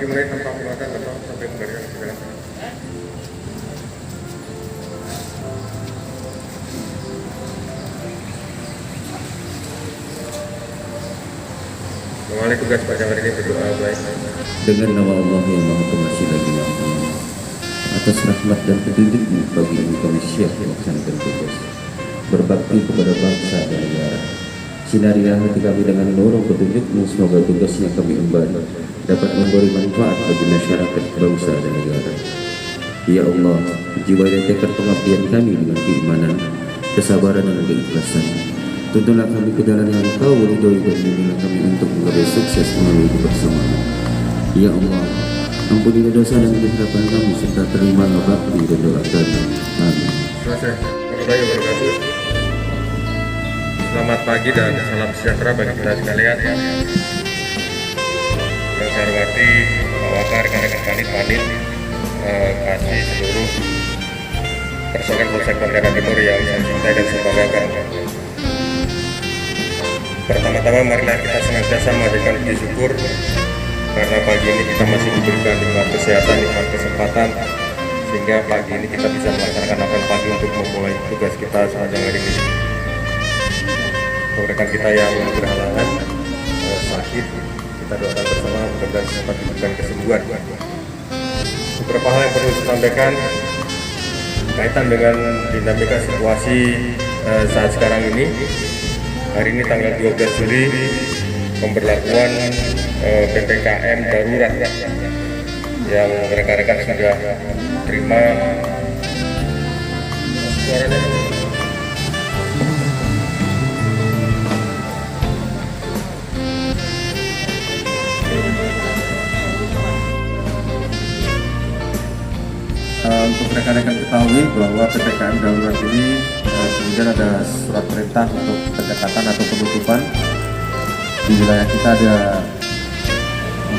dimulai tanpa penguatan atau sampai memberikan segala. Mengawali tugas pada hari ini berdoa baik dengan nama Allah yang Maha Pengasih lagi Maha atas rahmat dan petunjukmu bagi kami siap melaksanakan tugas berbakti kepada bangsa dan negara. Sinarilah hati kami dengan nurul petunjukmu, semoga tugas yang kami emban dapat memberi manfaat bagi masyarakat, bangsa dan negara. Ya Allah, jiwa dan tekad pengabdian kami dengan keimanan, kesabaran dan keikhlasan. Tuntunlah kami ke jalan yang Engkau ridhoi dan bimbinglah kami untuk mencapai sukses melalui kebersamaan. Ya Allah, ampunilah dosa dan kesilapan kami serta terimalah bakti dan doa kami. Amin. Warahmatullahi wabarakatuh. Selamat pagi dan salam sejahtera bagi kita sekalian. Yang saya hormati Pak Wakar, rekan-rekan Kanit, kasih seluruh personel Polsek Pontianak Timur yang saya cintai dan saya banggakan. Pertama-tama marilah kita senantiasa memberikan puji syukur karena pagi ini kita masih diberikan nikmat kesehatan, nikmat kesempatan, sehingga pagi ini kita bisa melaksanakan apel pagi untuk memulai tugas kita sepanjang hari ini. Untuk rekan kita yang berhalangan sakit, kita doakan bersama mudah-mudahan cepat diberikan kesembuhan. Beberapa hal yang perlu saya sampaikan kaitan dengan dinamika situasi saat sekarang ini. Hari ini tanggal 12 Juli pemberlakuan PPKM darurat yang rekan-rekan sudah terima. Suaranya untuk rekan-rekan ketahui bahwa PPKM darurat ini kemudian ada surat perintah untuk pendekatan atau penutupan. Di wilayah kita ada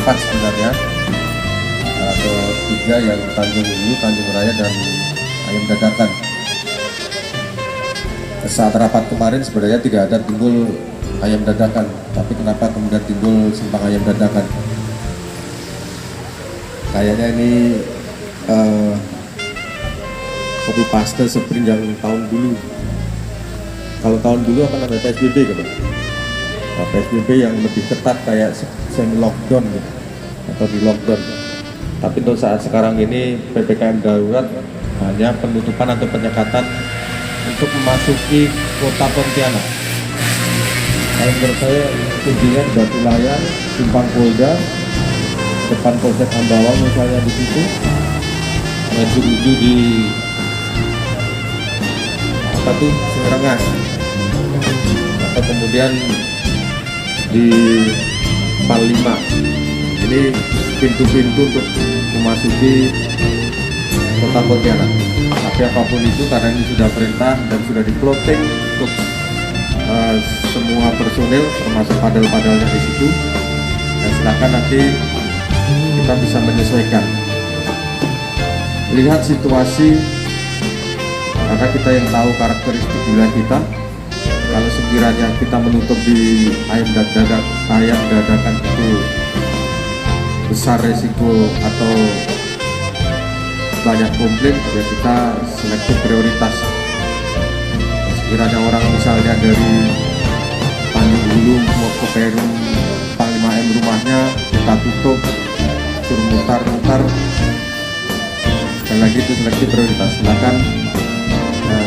4 sebenarnya, atau 3 yang Tanjung Hulu, Tanjung Raya, dan Ayam Dadakan. Saat rapat kemarin sebenarnya tidak ada timbul Ayam Dadakan, tapi kenapa kemudian timbul Simpang Ayam Dadakan? Kayaknya ini copy paste seperti yang tahun dulu. Kalau tahun dulu akan ada PSBB kan, nah, PSBB yang lebih ketat kayak semi lockdown gitu, atau di lockdown. Tapi untuk saat sekarang ini PPKM darurat hanya penutupan atau penyekatan untuk memasuki kota Pontianak. Kalau menurut saya kunjungan Batu Layar, Simpang Polda, depan Polsek Ambawang misalnya di situ, menuju di apa tuh Serengas, atau kemudian di Palima. Ini pintu-pintu untuk memasuki kota Pontianak. Tapi apapun itu, karena ini sudah perintah dan sudah di-plotting untuk semua personil, termasuk padel-padelnya di situ. Dan silakan nanti kita bisa menyesuaikan. Lihat situasi, karena kita yang tahu karakteristik wilayah kita. Kalau sekiranya kita menutup di ayam dadakan itu besar resiko atau banyak komplain, ya kita selektif prioritas. Sekiranya orang misalnya dari Tanjung Hulu mau ke Perum Panglima M rumahnya, kita tutup, suruh mutar-mutar, dan lagi itu selektif prioritas. Silakan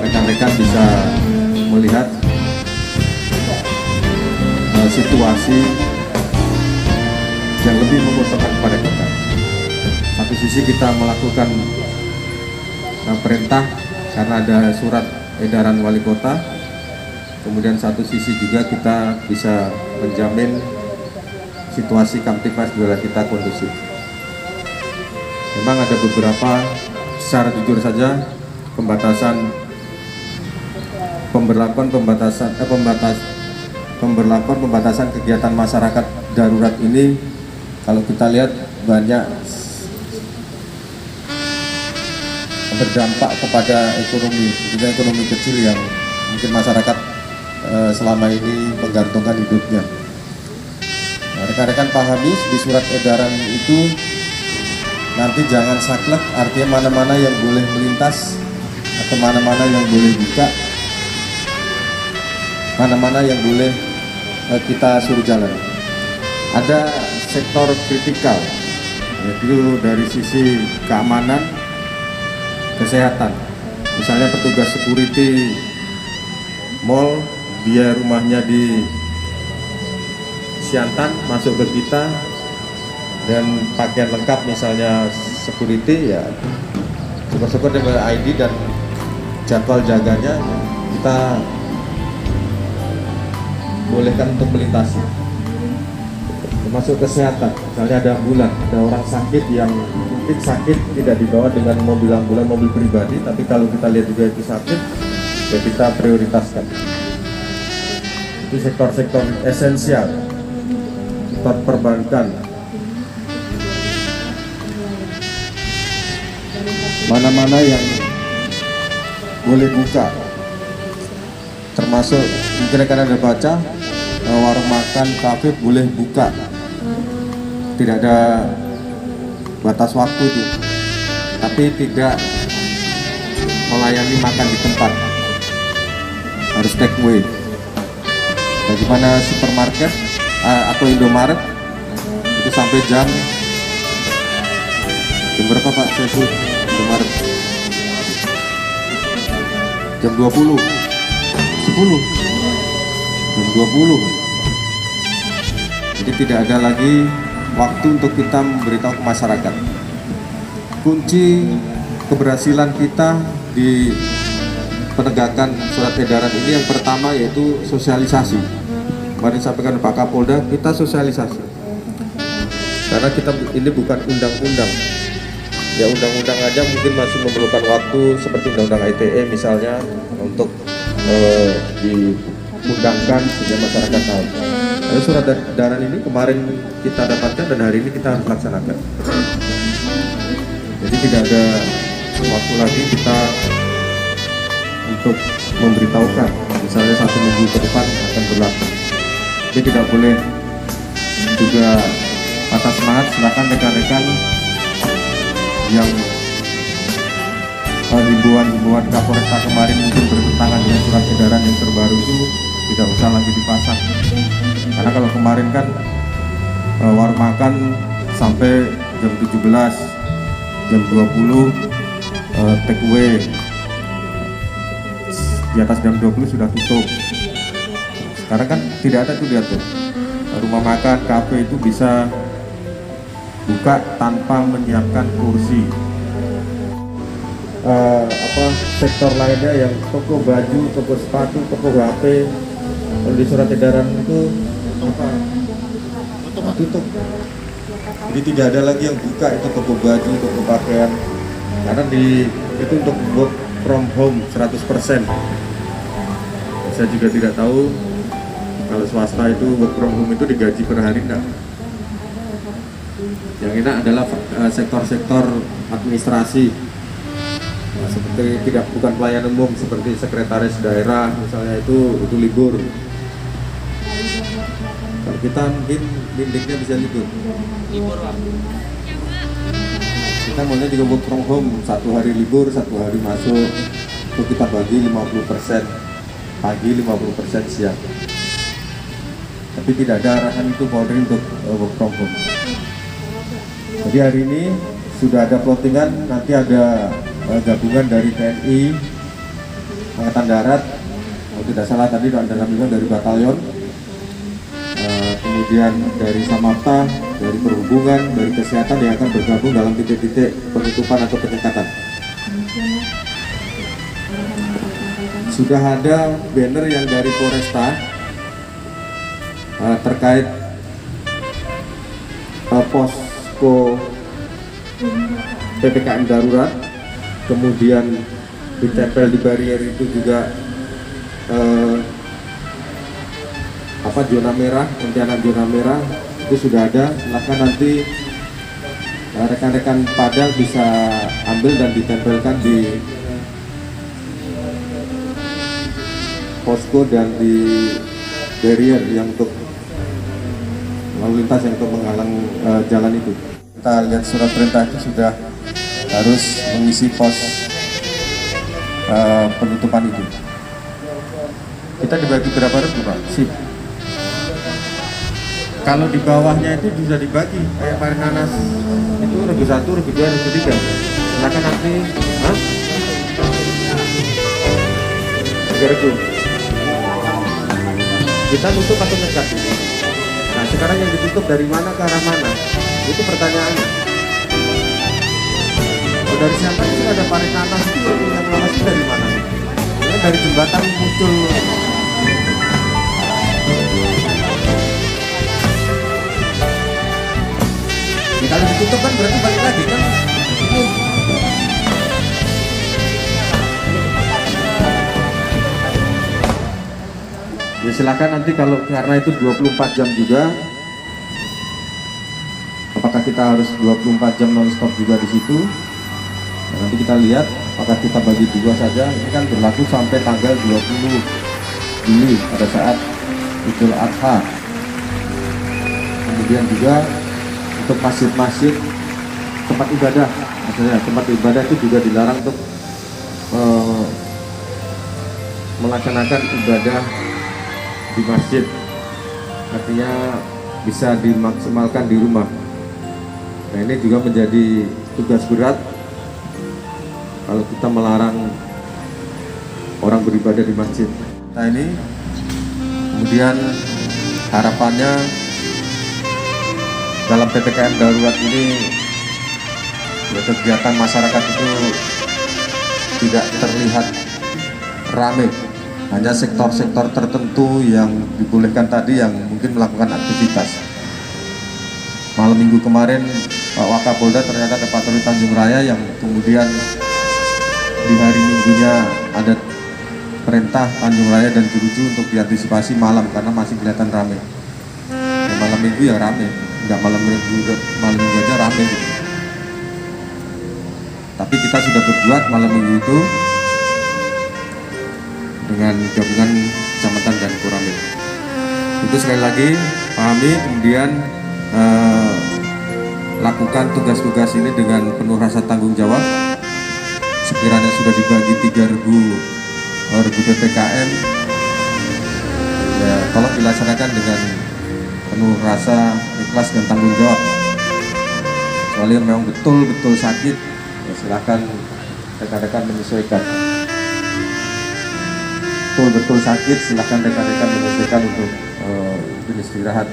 rekan-rekan bisa melihat situasi yang lebih menguntungkan kepada kita. Satu sisi kita melakukan perintah karena ada surat edaran wali kota, kemudian satu sisi juga kita bisa menjamin situasi Kamtipmas di wilayah kita kondusif. Memang ada beberapa, secara jujur saja, pembatasan kegiatan masyarakat darurat ini, kalau kita lihat banyak berdampak kepada ekonomi, juga ekonomi kecil yang mungkin masyarakat selama ini menggantungkan hidupnya. Nah, rekan-rekan pahami di surat edaran itu nanti jangan saklek, artinya mana-mana yang boleh melintas atau mana-mana yang boleh buka, mana-mana yang boleh kita suruh jalan. Ada sektor kritikal, yaitu dari sisi keamanan, kesehatan. Misalnya petugas security mall, dia rumahnya di Siantan, masuk ke kita dan pakaian lengkap misalnya security, ya syukur-syukur dengan ID dan jadwal jaganya kita bolehkan untuk melintasi. Termasuk kesehatan, misalnya ada ambulan, ada orang sakit yang mungkin sakit tidak dibawa dengan mobil ambulan, mobil pribadi, tapi kalau kita lihat juga itu sakit, ya kita prioritaskan. Itu sektor-sektor esensial, sektor perbankan, mana-mana yang boleh buka, termasuk mungkin akan ada baca warung makan, kafe boleh buka, tidak ada batas waktu itu, tapi tidak melayani makan di tempat, harus take away. Bagaimana supermarket atau Indomaret itu sampai jam berapa Pak? Saya suruh Indomaret jam 20, 10, jam 20. Jadi tidak ada lagi waktu untuk kita memberitahu ke masyarakat. Kunci keberhasilan kita di penegakan surat edaran ini yang pertama yaitu sosialisasi. Kemarin sampaikan Pak Kapolda, kita sosialisasi. Karena kita ini bukan undang-undang. Ya undang-undang aja mungkin masih memerlukan waktu, seperti undang-undang ITE misalnya untuk diundangkan sehingga masyarakat tahu. Lalu surat edaran ini kemarin kita dapatkan dan hari ini kita harus laksanakan. Jadi tidak ada waktu lagi kita untuk memberitahukan, misalnya 1 minggu ke depan akan berlaku. Jadi tidak boleh juga patah semangat. Silakan rekan-rekan yang himbauan Kapolresta kemarin mungkin bertentangan dengan surat edaran yang terbaru itu tidak usah lagi dipasang. Karena kalau kemarin kan warung makan sampai jam 17, jam 20 take away, di atas jam 20 sudah tutup. Sekarang kan tidak ada tuh diatur. Rumah makan, kafe itu bisa buka tanpa menyiapkan kursi. Sektor lainnya yang toko baju, toko sepatu, toko HP, kalau di surat edaran itu tutup. Jadi tidak ada lagi yang buka itu toko baju, toko pakaian, karena itu untuk work from home 100%. Saya juga tidak tahu kalau swasta itu work from home itu digaji per hari enggak. Yang enak adalah sektor-sektor administrasi, seperti bukan pelayanan umum seperti sekretaris daerah misalnya, itu libur. Kalau kita mungkin lindiknya bisa libur. Kita maunya juga work from home, 1 hari libur, 1 hari masuk, itu kita bagi 50% pagi, 50% siang. Tapi tidak ada arahan itu Polri untuk work from home. Jadi hari ini sudah ada plottingan, nanti ada gabungan dari TNI, Angkatan Darat, kalau tidak salah tadi ada gabungan dari batalion, kemudian dari Samapta, dari Perhubungan, dari Kesehatan yang akan bergabung dalam titik-titik penutupan atau penyekatan. Sudah ada banner yang dari Polresta terkait posko PPKM darurat, kemudian ditempel di barier itu juga zona merah, penanganan zona merah itu sudah ada. Silahkan nanti rekan-rekan Padang bisa ambil dan ditempelkan di posko dan di barrier yang untuk lalu lintas yang untuk menghalang jalan itu. Kita lihat surat perintah itu sudah harus mengisi pos penutupan itu. Kita dibagi berapa regu Pak? Sip. Kalau di bawahnya itu bisa dibagi kayak Parit Nanas itu regu 1, regu 2, regu 3. Silakan nanti, 3 regu. Kita tutup atau nyekat? Nah sekarang yang ditutup dari mana ke arah mana? Itu pertanyaannya. Oh, dari siapa itu ada Parit Nanas itu yang lepas itu dari mana? Ya, dari jembatan muncul. Ya, kalau ditutup kan berarti balik lagi kan? Ya silakan nanti kalau karena itu 24 jam juga. Apakah kita harus 24 jam non-stop juga di situ? Nah, nanti kita lihat apakah kita bagi 2 saja. Ini kan berlaku sampai tanggal 20 Juli pada saat Idul Adha. Kemudian juga untuk masjid-masjid tempat ibadah, maksudnya tempat ibadah itu juga dilarang untuk melaksanakan ibadah di masjid. Artinya bisa dimaksimalkan di rumah. Nah ini juga menjadi tugas berat kalau kita melarang orang beribadah di masjid. Nah ini kemudian harapannya dalam PPKM darurat ini ya, kegiatan masyarakat itu tidak terlihat ramai. Hanya sektor-sektor tertentu yang dibolehkan tadi yang mungkin melakukan aktivitas. Malam minggu kemarin Pak Wakapolda ternyata ada patroli Tanjung Raya yang kemudian di hari minggunya ada perintah Tanjung Raya dan Jeruju untuk diantisipasi malam karena masih kelihatan ramai. Ya, malam minggu ya ramai, nggak malam minggu aja ramai gitu. Tapi kita sudah berbuat malam minggu itu dengan gabungan kecamatan dan Koramil. Itu sekali lagi pahami, kemudian lakukan tugas-tugas ini dengan penuh rasa tanggung jawab. Sekiranya sudah dibagi 3.000 PPKM, ya tolong dilaksanakan dengan penuh rasa ikhlas dan tanggung jawab. Kecuali memang betul-betul sakit, ya silakan rekan-rekan menyesuaikan. Betul sakit, silahkan rekan-rekan menyesuaikan untuk beristirahat.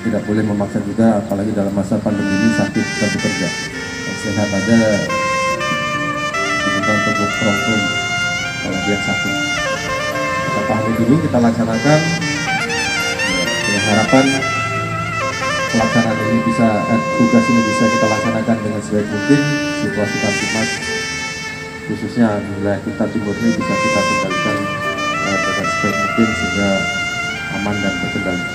Tidak boleh memaksa juga, apalagi dalam masa pandemi ini sakit dan bekerja. Yang sehat aja kita untuk work from home, apalagi yang sakit. Kita pahami dulu, kita laksanakan dengan harapan pelaksanaan ini bisa, tugas ini bisa kita laksanakan dengan sebaik mungkin. Situasi Kamtipmas khususnya di wilayah kita timur ini bisa kita kendalikan dengan sebaik mungkin sehingga aman dan terkendali.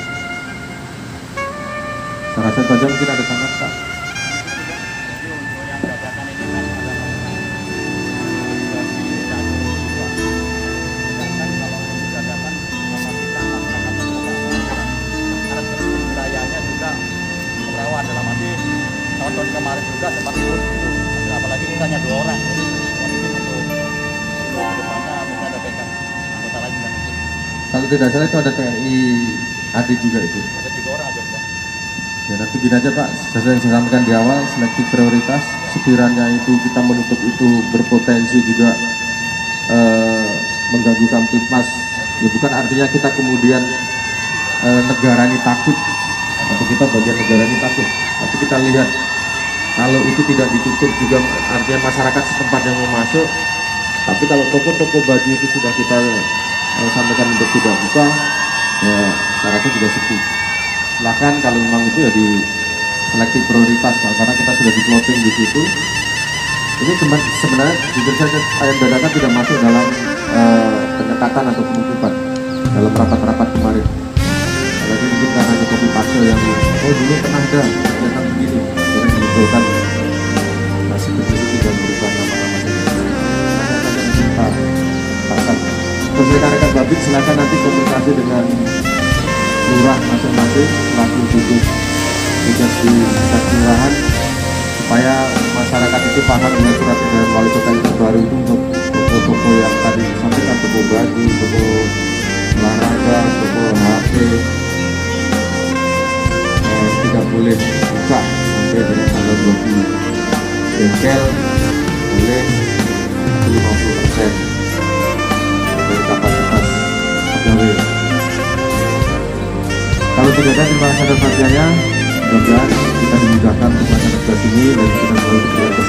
Saya rasa itu aja, mungkin ada tanggapan Pak. Tahun kemarin juga sempat ikut gitu. Apalagi kita hanya 2 orang. Kalau tidak salah itu ada TNI AD juga itu. Ada 3 orang aja Pak. Ya nanti gini aja Pak, sesuai yang saya sampaikan di awal, selektif prioritas. Sekiranya itu kita menutup itu berpotensi juga mengganggu Kamtipmas. Ya bukan artinya kita kemudian negara ini takut atau kita bagian negara ini takut. Tapi kita lihat kalau itu tidak ditutup juga artinya masyarakat setempat yang mau masuk. Tapi kalau toko-toko baju itu sudah kita sampaikan untuk tidak buka, ya saya rasa juga sepi. Silakan kalau memang itu ya di selektif prioritas Pak, karena kita sudah di plotting di situ. Ini sebenarnya jujur saja ayam dadakan tidak masuk dalam penyekatan atau penutupan dalam rapat-rapat kemarin. Apalagi mungkin karena ada kopi paste yang dulu pernah ada ternyata begini, jadi mengumpulkan masih begitu dan berubah nama-nama pasal. Terus rekan-rekan Babin silakan nanti komunikasi dengan lurah masing-masing selaku duduk tugas di tingkat kelurahan supaya masyarakat itu paham dengan surat edaran wali kota yang terbaru itu untuk toko-toko yang tadi disampaikan, toko baju, toko olahraga, toko HP tidak boleh buka sampai dengan tanggal 20. Bengkel boleh 50% dari kapasitas pegawai. Kalau tidak ada timbangan sadar harganya, mudah-mudahan kita dimudahkan untuk melaksanakan tugas ini dan kita selalu berterima kasih